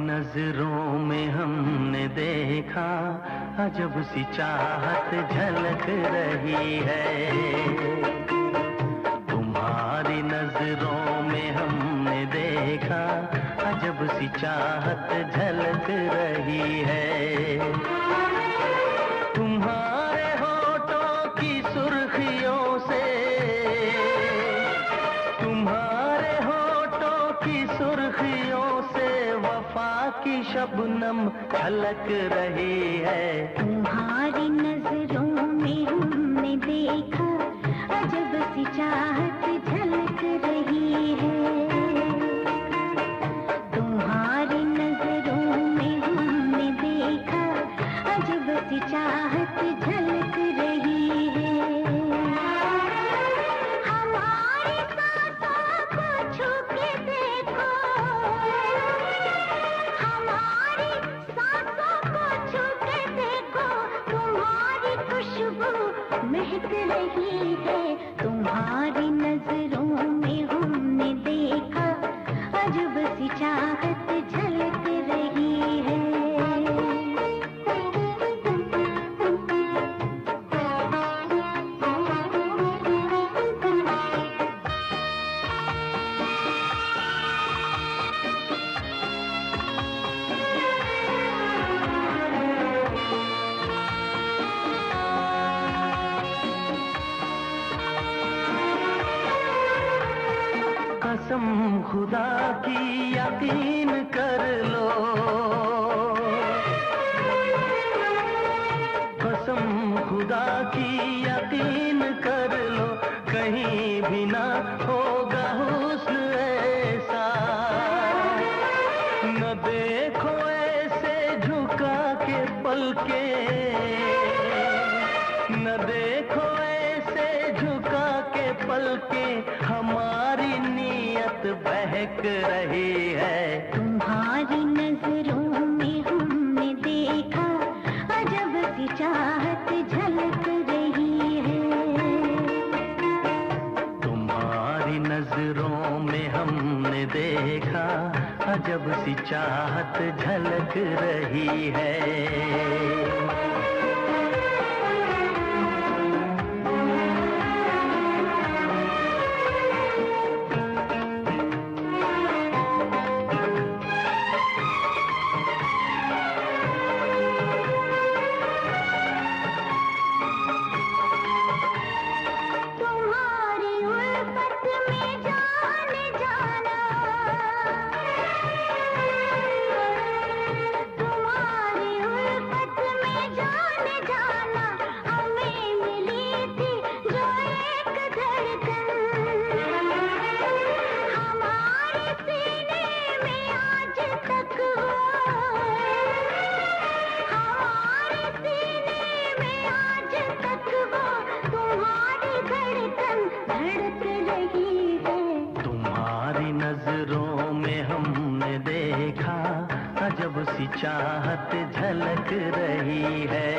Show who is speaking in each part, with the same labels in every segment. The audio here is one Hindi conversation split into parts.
Speaker 1: नजरों में हमने देखा अजब सी चाहत झलक रही है। तुम्हारी नजरों में हमने देखा अजब सी चाहत झलक रही है। तुम्हारे होठों की सुर्खियों से, तुम्हारे होठों की सुर्खियों से वफा की शबनम झलक रही है।
Speaker 2: तुम्हारी नजरों में हमने देखा अजब सी चाहत झलक रही है। तुम्हारी नजरों में हमने देखा अजब सी चाहत झलक रही है। हमारी सांसों को छू के देखो, हमारी सांसों को छू के देखो, तुम्हारी खुशबू महक रही है। तुम्हारी नजरों में हमने देखा अजब सी चाहत झलक रही है।
Speaker 1: कसम खुदा की यकीन कर लो, कसम खुदा की यकीन कर लो, कहीं भी ना होगा हुस्न ऐसा। न देखो ऐसे झुका के पलके, न देखो ऐसे झुका के पलके, हमारी नीयत बहक रही है।
Speaker 2: तुम्हारी नजरों में हमने देखा अजब सी चाहत झलक रही है।
Speaker 1: तुम्हारी नजरों में हमने देखा अजब सी चाहत झलक रही है। नजरों में हमने देखा अजब सी चाहत झलक रही है।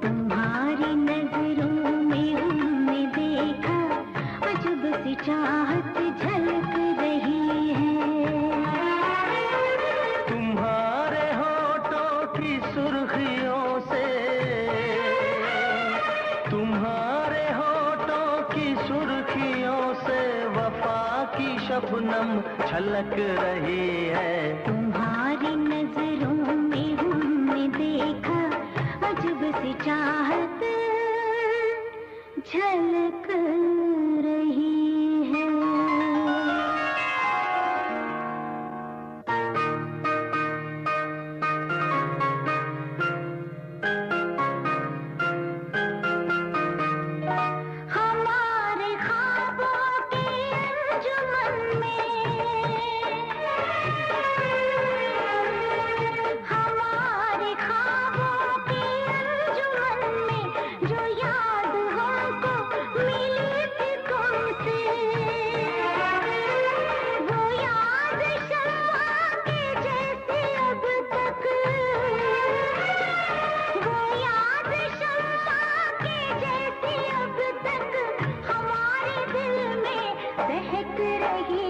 Speaker 2: तुम्हारी नजरों में हमने देखा अजब सी चाहत झलक रही है।
Speaker 1: तुम्हारे होठों की सुर्खियों से, तुम्हारे होठों की सुर्खियों से वफा की शबनम छलक रही है।
Speaker 2: तुम्हारी नजरों में हमने देखा अजब सी चाहत झलक रही है। मिली रही